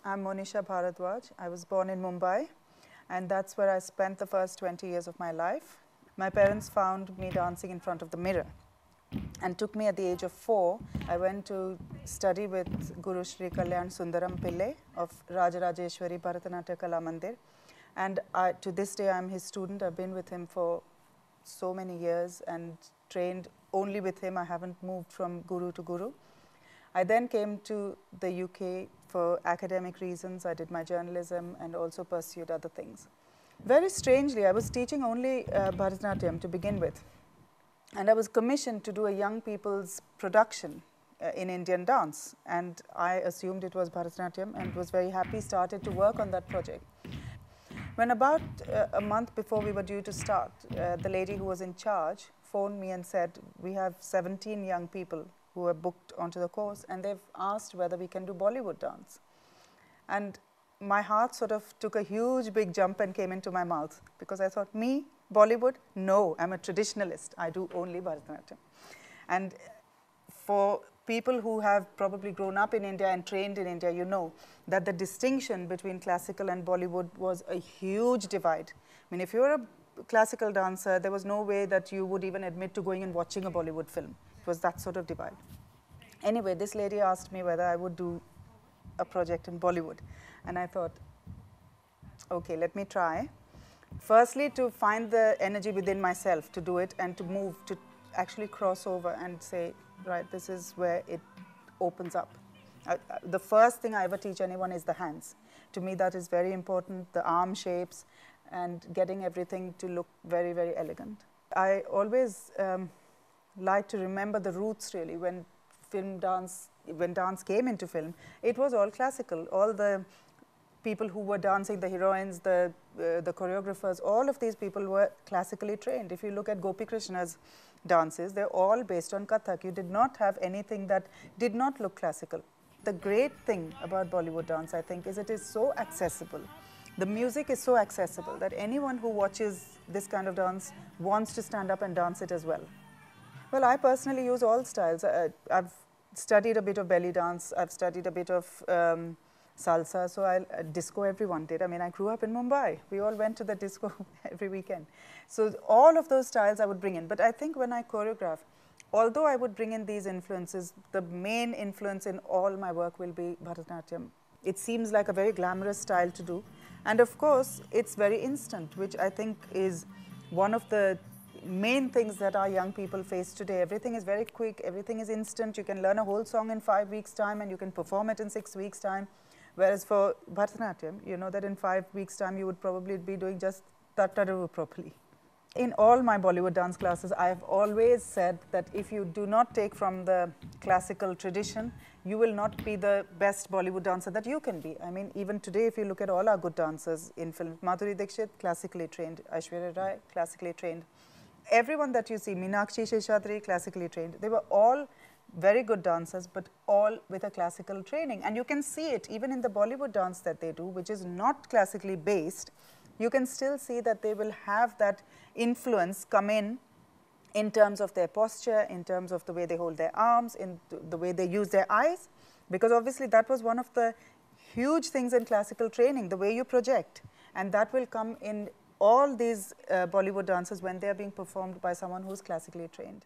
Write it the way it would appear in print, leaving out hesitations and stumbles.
I'm Monisha Bharadwaj. I was born in Mumbai, and that's where I spent the first 20 years of my life. My parents found me dancing in front of the mirror and took me at the age of 4. I went to study with Guru Shri Kalyan Sundaram Pillai of Rajarajeshwari Bharatanatyam Kala Mandir. And to this day, I'm his student. I've been with him for so many years and trained only with him. I haven't moved from guru to guru. I then came to the UK for academic reasons. I did my journalism and also pursued other things. Very strangely, I was teaching only Bharatanatyam to begin with. And I was commissioned to do a young people's production in Indian dance. And I assumed it was Bharatanatyam and was very happy, started to work on that project. When about a month before we were due to start, the lady who was in charge phoned me and said, we have 17 young people who are booked onto the course, and they've asked whether we can do Bollywood dance. And my heart sort of took a huge big jump and came into my mouth, because I thought, me, Bollywood? No, I'm a traditionalist. I do only Bharatanatyam. And for people who have probably grown up in India and trained in India, you know that the distinction between classical and Bollywood was a huge divide. I mean, if you're a classical dancer, there was no way that you would even admit to going and watching a Bollywood film. It was that sort of divide. Anyway, this lady asked me whether I would do a project in Bollywood. And I thought, okay, let me try. Firstly, to find the energy within myself to do it and to move, to actually cross over and say, right, this is where it opens up. The first thing I ever teach anyone is the hands. To me, that is very important, the arm shapes and getting everything to look very, very elegant. I always like to remember the roots, really. When dance came into film, it was all classical. All the people who were dancing, the heroines, the choreographers, all of these people were classically trained. If you look at Gopi Krishna's dances, they're all based on Kathak. You did not have anything that did not look classical. The great thing about Bollywood dance, I think, is it is so accessible. The music is so accessible that anyone who watches this kind of dance wants to stand up and dance it as well. Well, I personally use all styles. I've studied a bit of belly dance. I've studied a bit of salsa. So disco, everyone did. I mean, I grew up in Mumbai. We all went to the disco every weekend. So all of those styles I would bring in. But I think when I choreograph, although I would bring in these influences, the main influence in all my work will be Bharatanatyam. It seems like a very glamorous style to do. And of course, it's very instant, which I think is one of the main things that our young people face today. Everything is very quick, everything is instant. You can learn a whole song in 5 weeks' time and you can perform it in 6 weeks' time. Whereas for Bharatanatyam, you know that in 5 weeks' time you would probably be doing just Tattaru properly. In all my Bollywood dance classes, I have always said that if you do not take from the classical tradition, you will not be the best Bollywood dancer that you can be. I mean, even today, if you look at all our good dancers in film, Madhuri Dixit, classically trained, Aishwarya Rai, classically trained. Everyone that you see, Meenakshi Seshadri, classically trained, they were all very good dancers, but all with a classical training. And you can see it even in the Bollywood dance that they do, which is not classically based. You can still see that they will have that influence come in terms of their posture, in terms of the way they hold their arms, in the way they use their eyes. Because obviously that was one of the huge things in classical training, the way you project. And that will come in all these Bollywood dances when they are being performed by someone who's classically trained.